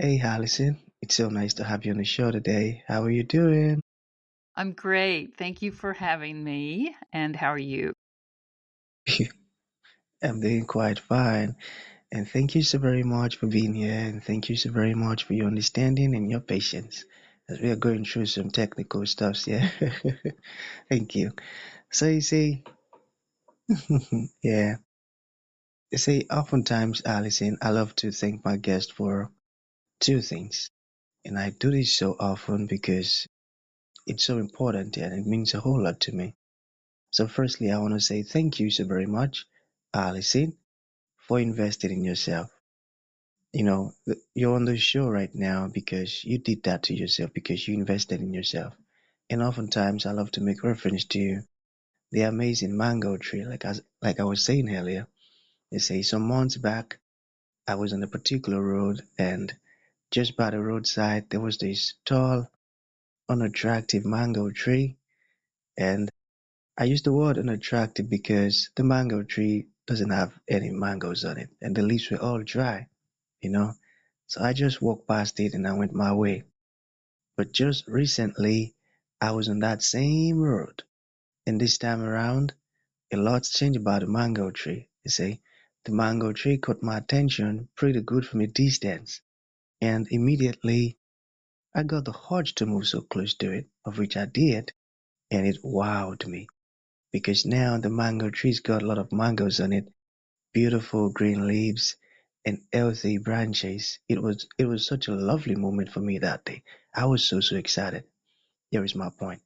Hey, Allison. It's so nice to have you on the show today. How are you doing? I'm great. Thank you for having me. And how are you? I'm doing quite fine. And thank you so very much for being here. And thank you so very much for your understanding and your patience as we are going through some technical stuffs. Yeah. Thank you. So you see, yeah, you see, oftentimes, Allison, I love to thank my guest for two things. And I do this so often because it's so important and it means a whole lot to me. So firstly, I want to say thank you so very much, Allison, for investing in yourself. You're on the show right now because you did that to yourself, because you invested in yourself. And oftentimes, I love to make reference to the amazing mango tree. Like I was saying earlier, they say some months back, I was on a particular road, and just by the roadside, there was this tall, unattractive mango tree. And I use the word unattractive because the mango tree doesn't have any mangoes on it, and the leaves were all dry, you know. So I just walked past it and I went my way. But just recently, I was on that same road, and this time around, a lot's changed about the mango tree. You see, the mango tree caught my attention pretty good from a distance, and immediately I got the urge to move so close to it, of which I did, and it wowed me because now the mango tree's got a lot of mangoes on it, beautiful green leaves and healthy branches. It was such a lovely moment for me that day. I was so excited. Here is my point.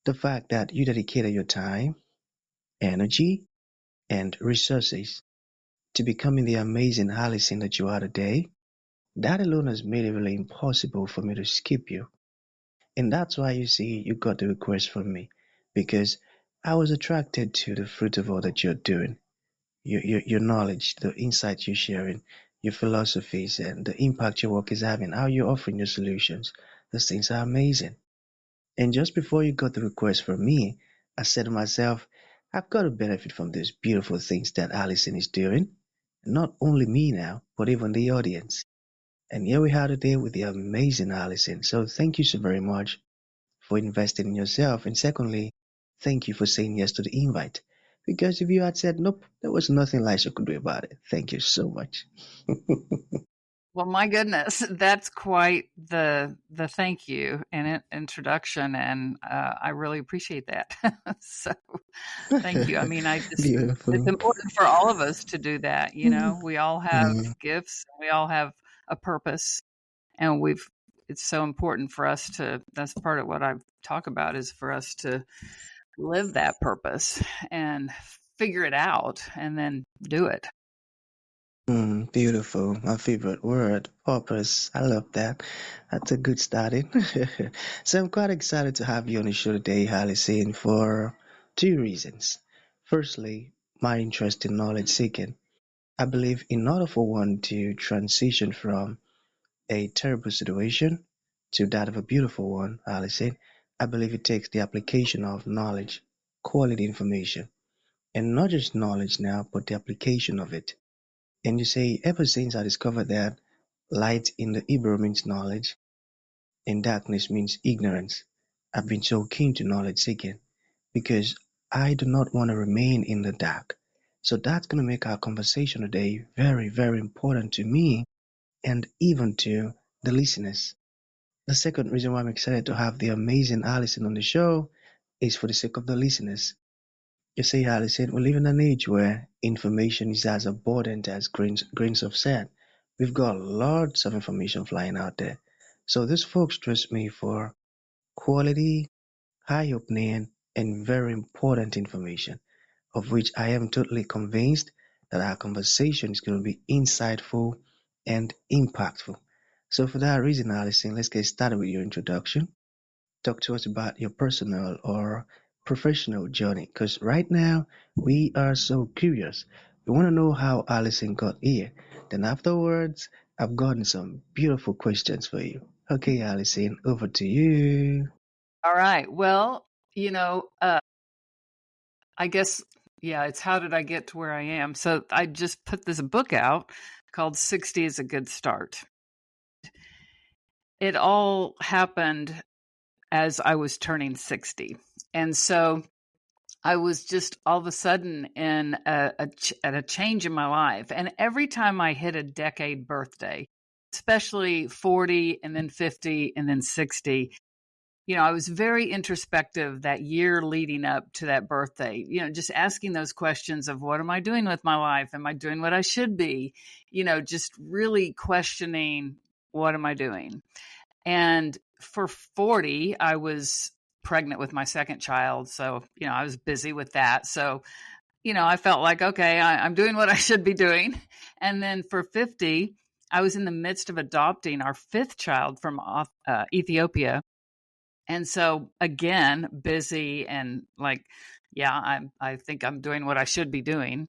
The fact that you dedicated your time, energy, and resources to becoming the amazing Allison that you are today, that alone has made it really impossible for me to skip you. And that's why you see you got the request from me. Because I was attracted to the fruit of all that you're doing. Your knowledge, the insights you're sharing, your philosophies, and the impact your work is having, how you're offering your solutions. Those things are amazing. And just before you got the request from me, I said to myself, I've got to benefit from these beautiful things that Allison is doing. Not only me now, but even the audience. And here we are today with the amazing Allison. So thank you so very much for investing in yourself. And secondly, thank you for saying yes to the invite. Because if you had said nope, there was nothing Elisha could do about it. Thank you so much. Well, my goodness, that's quite the thank you and introduction, and I really appreciate that. So, thank you. I mean, I just it's Beautiful. important for all of us to do that. Mm, We all have mm, gifts, we all have a purpose, and we've. It's so important for us to. That's part of what I talk about is for us to live that purpose and figure it out, and then do it. beautiful. My favorite word, purpose. I love that. That's a good starting. So I'm quite excited to have you on the show today, Allison, for two reasons. Firstly, my interest in knowledge seeking. I believe in order for one to transition from a terrible situation to that of a beautiful one, Allison, I believe it takes the application of knowledge, quality information, and not just knowledge now, but the application of it. And you say, ever since I discovered that light in the Hebrew means knowledge and darkness means ignorance, I've been so keen to knowledge seeking because I do not want to remain in the dark. So that's going to make our conversation today very, very important to me and even to the listeners. The second reason why I'm excited to have the amazing Allison on the show is for the sake of the listeners. You see, Allison, we live in an age where information is as abundant as grains of sand. We've got lots of information flying out there. So these folks trust me for quality, eye-opening, and very important information, of which I am totally convinced that our conversation is going to be insightful and impactful. So for that reason, Allison, let's get started with your introduction. Talk to us about your personal or professional journey, because right now we are so curious. We want to know how Allison got here. Then afterwards, I've gotten some beautiful questions for you. Okay, Allison, over to you. All right. Well, I guess, yeah, it's how did I get to where I am? So I just put this book out called 60 is a Good Start. It all happened as I was turning 60. And so I was just all of a sudden in a change in my life. And every time I hit a decade birthday, especially 40 and then 50 and then 60, I was very introspective that year leading up to that birthday, just asking those questions of what am I doing with my life? Am I doing what I should be? Just really questioning what am I doing? And for 40, I was pregnant with my second child. So, I was busy with that. So, I felt like, okay, I'm doing what I should be doing. And then for 50, I was in the midst of adopting our fifth child from Ethiopia. And so again, busy and like, yeah, I think I'm doing what I should be doing.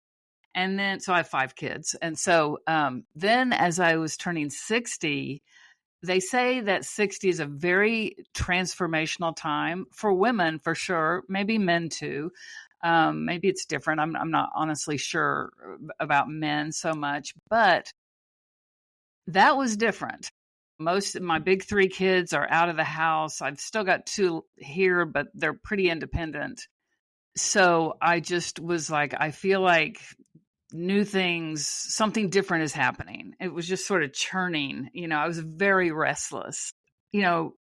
And then, so I have 5 kids. And so then as I was turning 60, they say that 60 is a very transformational time for women, for sure, maybe men too. Maybe it's different. I'm not honestly sure about men so much, but that was different. Most of my big 3 kids are out of the house. I've still got 2 here, but they're pretty independent. So I just was like, I feel like new things, something different is happening. It was just sort of churning. I was very restless. So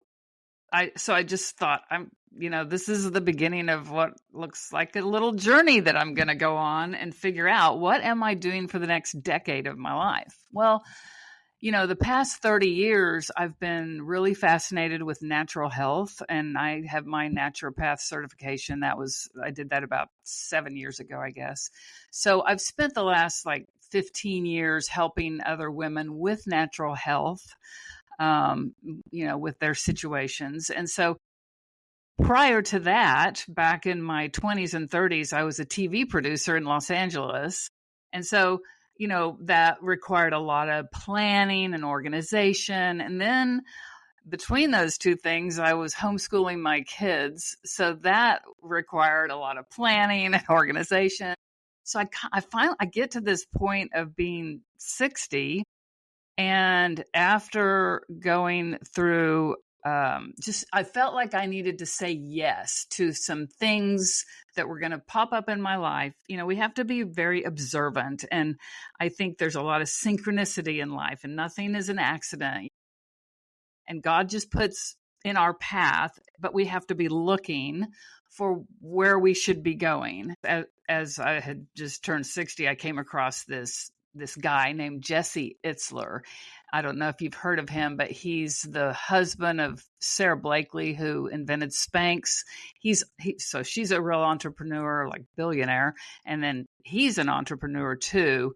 I just thought, this is the beginning of what looks like a little journey that I'm going to go on and figure out what am I doing for the next decade of my life? Well, the past 30 years, I've been really fascinated with natural health, and I have my naturopath certification. I did that about 7 years ago, I guess. So I've spent the last 15 years helping other women with natural health, with their situations. And so prior to that, back in my 20s and 30s, I was a TV producer in Los Angeles. And so that required a lot of planning and organization. And then between those two things, I was homeschooling my kids. So that required a lot of planning and organization. So I finally get to this point of being 60. And after going through I felt like I needed to say yes to some things that were going to pop up in my life. We have to be very observant. And I think there's a lot of synchronicity in life, and nothing is an accident. And God just puts in our path, but we have to be looking for where we should be going. As I had just turned 60, I came across this guy named Jesse Itzler. I don't know if you've heard of him, but he's the husband of Sarah Blakely, who invented Spanx. So she's a real entrepreneur, like billionaire. And then he's an entrepreneur too.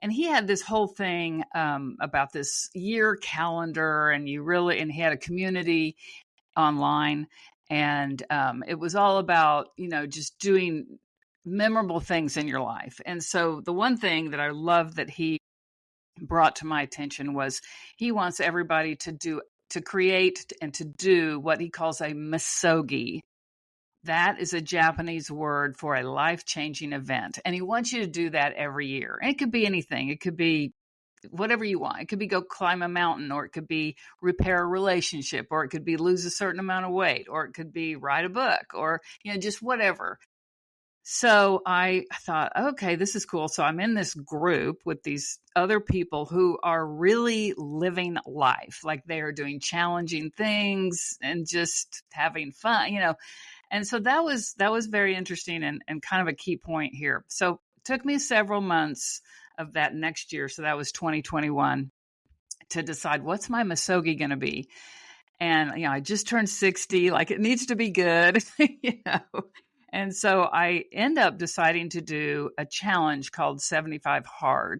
And he had this whole thing about this year calendar, and he had a community online, and it was all about, just doing memorable things in your life. And so the one thing that I love that he brought to my attention was he wants everybody to create and to do what he calls a Misogi. That is a Japanese word for a life-changing event. And he wants you to do that every year. And it could be anything. It could be whatever you want. It could be go climb a mountain, or it could be repair a relationship, or it could be lose a certain amount of weight, or it could be write a book, or, just whatever. So I thought, okay, this is cool. So I'm in this group with these other people who are really living life. Like they are doing challenging things and just having fun, And so that was very interesting and kind of a key point here. So it took me several months of that next year. So that was 2021 to decide what's my Misogi going to be. And, I just turned 60, like it needs to be good, And so I end up deciding to do a challenge called 75 Hard.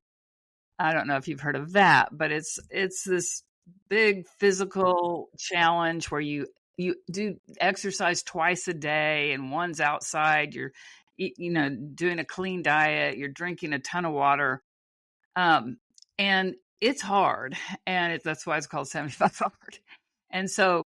I don't know if you've heard of that, but it's this big physical challenge where you do exercise twice a day, and one's outside. You're, doing a clean diet. You're drinking a ton of water. And it's hard. And that's why it's called 75 Hard. And so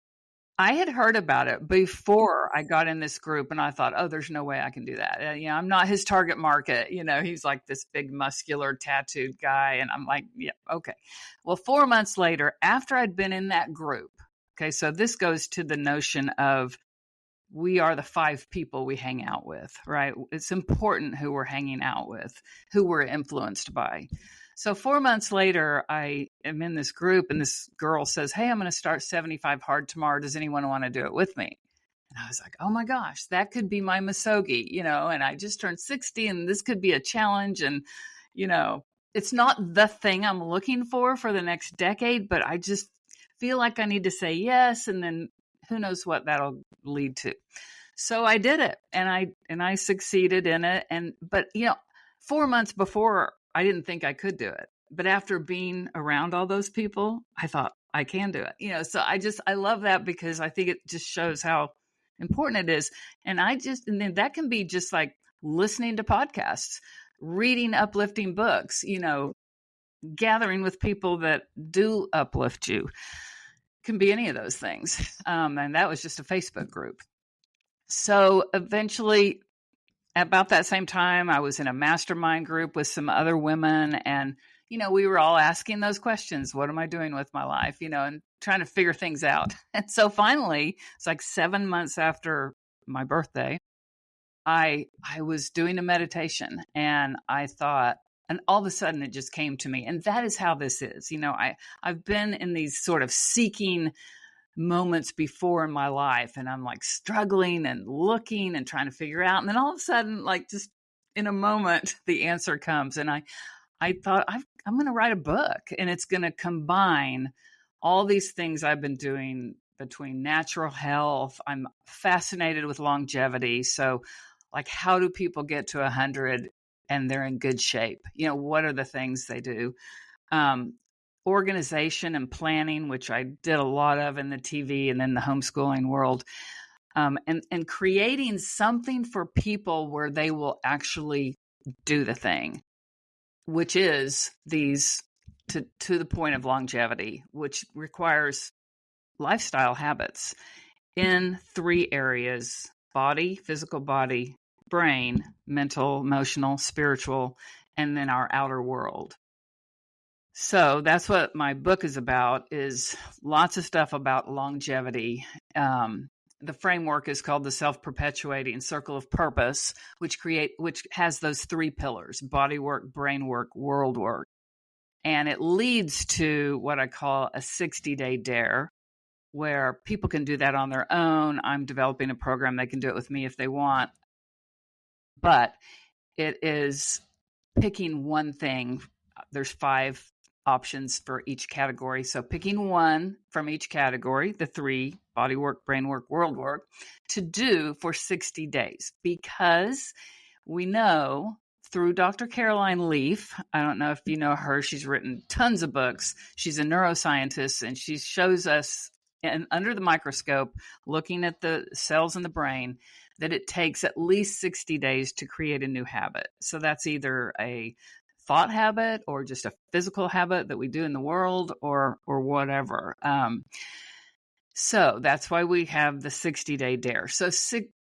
I had heard about it before I got in this group, and I thought, oh, there's no way I can do that. I'm not his target market. He's like this big, muscular, tattooed guy. And I'm like, yeah, okay. Well, 4 months later, after I'd been in that group, okay, so this goes to the notion of we are the 5 people we hang out with, right? It's important who we're hanging out with, who we're influenced by. So 4 months later, I am in this group and this girl says, hey, I'm going to start 75 hard tomorrow. Does anyone want to do it with me? And I was like, oh my gosh, that could be my Misogi, and I just turned 60 and this could be a challenge. And, it's not the thing I'm looking for the next decade, but I just feel like I need to say yes. And then who knows what that'll lead to. So I did it and I succeeded in it. But 4 months before, I didn't think I could do it. But after being around all those people, I thought I can do it. So I love that because I think it just shows how important it is. And then that can be just like listening to podcasts, reading uplifting books, gathering with people that do uplift you. Can be any of those things. And that was just a Facebook group. So eventually, about that same time, I was in a mastermind group with some other women. And, we were all asking those questions. What am I doing with my life? And trying to figure things out. And so finally, it's like 7 months after my birthday, I was doing a meditation and I thought, and all of a sudden it just came to me. And that is how this is. I've been in these sort of seeking moments before in my life, and I'm like struggling and looking and trying to figure out. And then all of a sudden, like just in a moment, the answer comes. And I thought, I'm going to write a book, and it's going to combine all these things I've been doing between natural health. I'm fascinated with longevity. So like, how do people get to 100 and they're in good shape? What are the things they do? Organization and planning, which I did a lot of in the TV and in the homeschooling world, and creating something for people where they will actually do the thing, which is these to the point of longevity, which requires lifestyle habits in 3 areas: body, physical body, brain, mental, emotional, spiritual, and then our outer world. So that's what my book is about, is lots of stuff about longevity. The framework is called the self-perpetuating circle of purpose, which has those 3 pillars: body work, brain work, world work. And it leads to what I call a 60-day dare, where people can do that on their own. I'm developing a program. They can do it with me if they want. But it is picking one thing. There's 5 options for each category. So picking one from each category, the 3, body work, brain work, world work, to do for 60 days. Because we know through Dr. Caroline Leaf, I don't know if you know her, she's written tons of books. She's a neuroscientist, and she shows us under the microscope, looking at the cells in the brain, that it takes at least 60 days to create a new habit. So that's either a thought habit or just a physical habit that we do in the world or whatever. So that's why we have the 60-day dare. So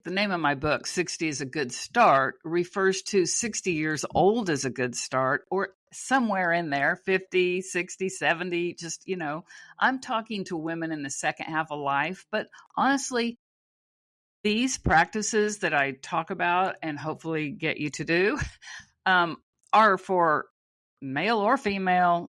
the name of my book, 60 is a Good Start, refers to 60 years old as a good start, or somewhere in there, 50, 60, 70, just, I'm talking to women in the second half of life. But honestly, these practices that I talk about and hopefully get you to do are for male or female,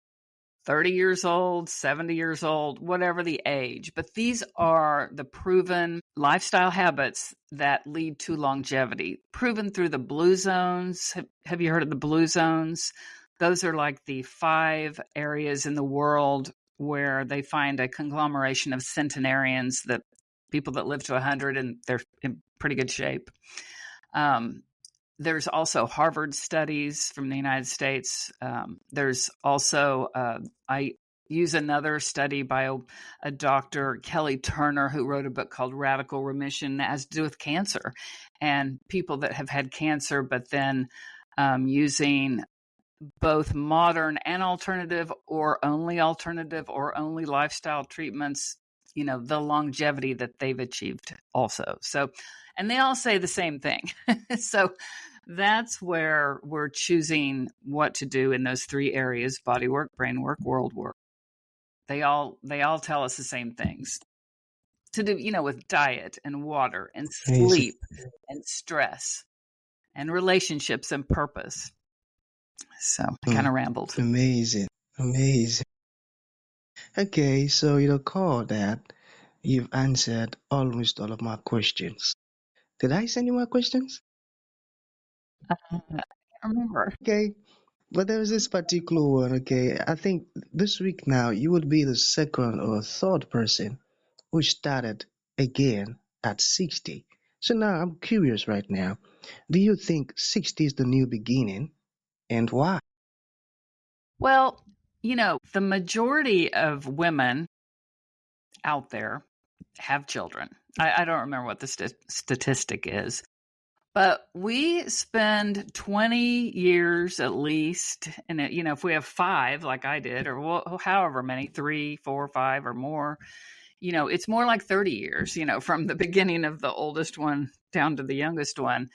30 years old, 70 years old, whatever the age. But these are the proven lifestyle habits that lead to longevity, proven through the blue zones. Have you heard of the blue zones? Those are like the 5 areas in the world where they find a conglomeration of centenarians, that people that live to 100 and they're in pretty good shape. There's also Harvard studies from the United States. There's also, I use another study by a Dr. Kelly Turner, who wrote a book called Radical Remission, that has to do with cancer and people that have had cancer, but then using both modern and alternative or only lifestyle treatments the longevity that they've achieved also. So, and they all say the same thing. So that's where we're choosing what to do in those three areas: body work, brain work, world work. They all tell us the same things to do, with diet and water and Amazing. sleep and stress and relationships and purpose. So I kind Hmm. of rambled. Amazing. Amazing. Okay, so call that you've answered almost all of my questions. Did I send you my questions? I can't remember. Okay, but there's this particular one. Okay, I think this week now you would be the second or third person who started again at 60. So now I'm curious right now. Do you think 60 is the new beginning, and why? Well, the majority of women out there have children. I don't remember what the statistic is, but we spend 20 years at least. And, if we have five, like I did, or however many, 3, 4, 5 or more, it's more like 30 years, from the beginning of the oldest one down to the youngest one,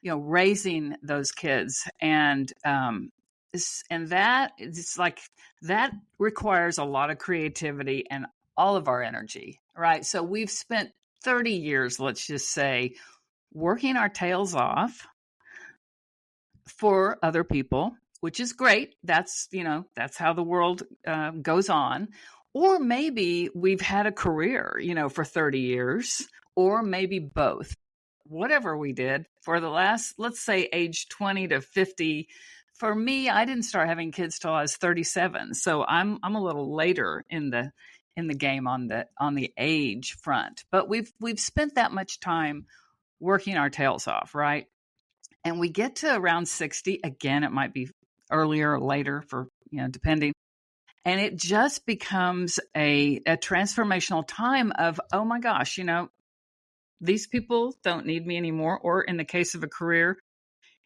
raising those kids. And that it's like that requires a lot of creativity and all of our energy, right? So we've spent 30 years, let's just say, working our tails off for other people, which is great. That's how the world goes on. Or maybe we've had a career, for 30 years, or maybe both. Whatever we did for the last, let's say, age 20 to 50. For me, I didn't start having kids till I was 37. So I'm a little later in the game on the age front. But we've spent that much time working our tails off, right? And we get to around 60. Again, it might be earlier or later for, depending. And it just becomes a transformational time of, oh my gosh, these people don't need me anymore. Or in the case of a career,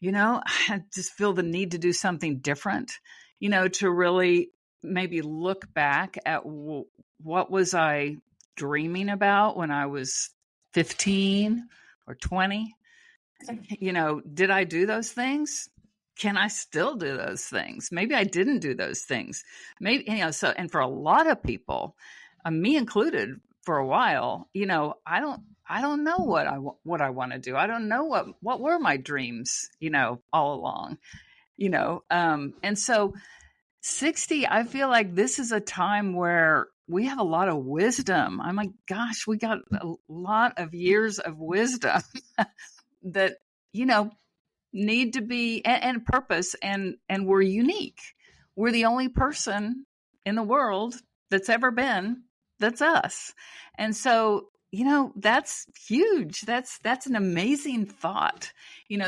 I just feel the need to do something different, to really maybe look back at what was I dreaming about when I was 15 or 20. Did I do those things? Can I still do those things? Maybe I didn't do those things. Maybe, so, and for a lot of people, me included, for a while, I don't know what I want to do. I don't know what were my dreams, all along, and so 60, I feel like this is a time where we have a lot of wisdom. I'm like, gosh, we got a lot of years of wisdom that, need to be, and purpose, and we're unique. We're the only person in the world that's ever been that's us. And so, that's huge. That's an amazing thought.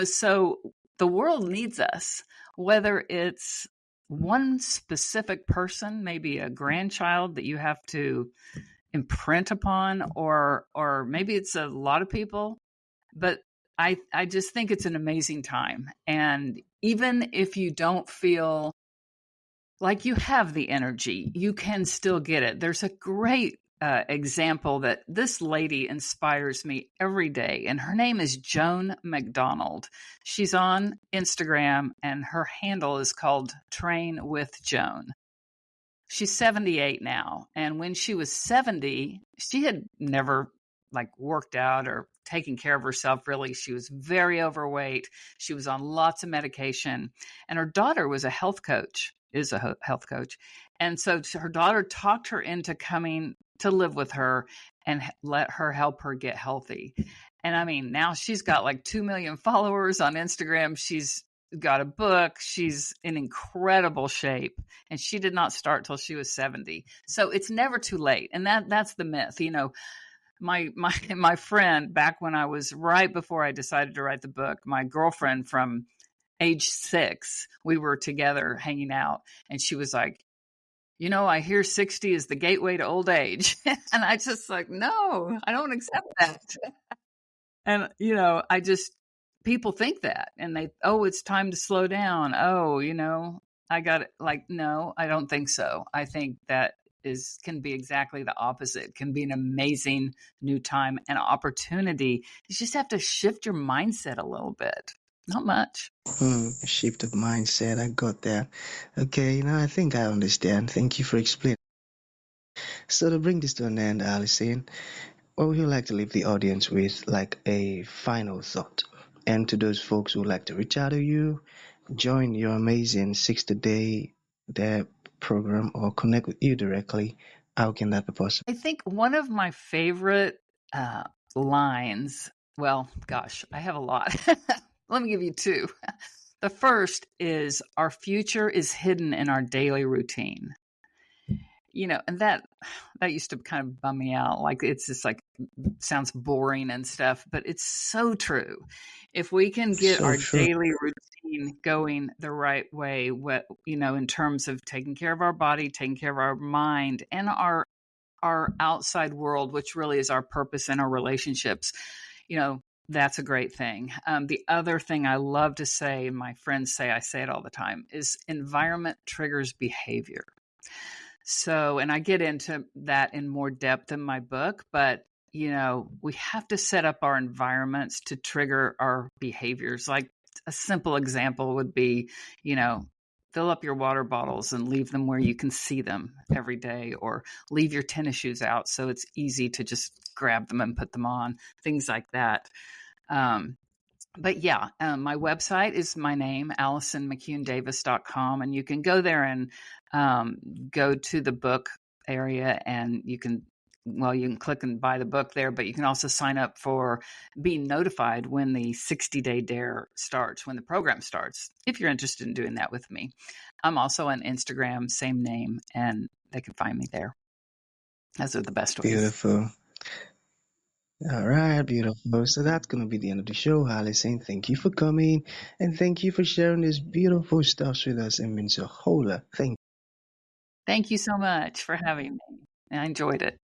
So the world needs us, whether it's one specific person, maybe a grandchild that you have to imprint upon, or maybe it's a lot of people. But I just think it's an amazing time. And even if you don't feel like you have the energy, you can still get it. There's a great example that this lady inspires me every day, and her name is Joan McDonald. She's on Instagram, and her handle is called Train with Joan. She's 78 now, and when she was 70, she had never worked out or taken care of herself, really. She was very overweight. She was on lots of medication, and her daughter was a health coach, is a health coach. And so her daughter talked her into coming to live with her and let her help her get healthy. And I mean, now she's got 2 million followers on Instagram. She's got a book. She's in incredible shape, and she did not start till she was 70. So it's never too late. And that's the myth. My friend, back when I was right before I decided to write the book, my girlfriend from age 6, we were together hanging out, and she was like, I hear 60 is the gateway to old age. And I just no, I don't accept that. And, people think that, and it's time to slow down. I got it. No, I don't think so. I think that can be exactly the opposite. It can be an amazing new time and opportunity. You just have to shift your mindset a little bit. Not much. Shift of mindset. I got that. Okay, now I think I understand. Thank you for explaining. So to bring this to an end, Allison, what would you like to leave the audience with, like a final thought? And to those folks who would like to reach out to you, join your amazing 60-day day program, or connect with you directly, how can that be possible? I think one of my favorite uh, lines, well, gosh, I have a lot. Let me give you two. The first is, our future is hidden in our daily routine. And that used to kind of bum me out. Like, it's just like, sounds boring and stuff, but it's so true. If we can get So our true. daily routine going the right way, in terms of taking care of our body, taking care of our mind, and our outside world, which really is our purpose and our relationships, that's a great thing. The other thing I love to say, and my friends say, I say it all the time, is environment triggers behavior. So, and I get into that in more depth in my book, but we have to set up our environments to trigger our behaviors. Like, a simple example would be, fill up your water bottles and leave them where you can see them every day, or leave your tennis shoes out so it's easy to just grab them and put them on, things like that. But yeah, my website is my name, AllisonMcCuneDavis.com, and you can go there and go to the book area, and you can click and buy the book there, but you can also sign up for being notified when the 60-day dare starts, when the program starts, if you're interested in doing that with me. I'm also on Instagram, same name, and they can find me there. Those are the best ways. Beautiful. All right, beautiful. So that's going to be the end of the show, Allison. Thank you for coming, and thank you for sharing this beautiful stuff with us. It means a whole lot. Thank Thank you so much for having me. I enjoyed it.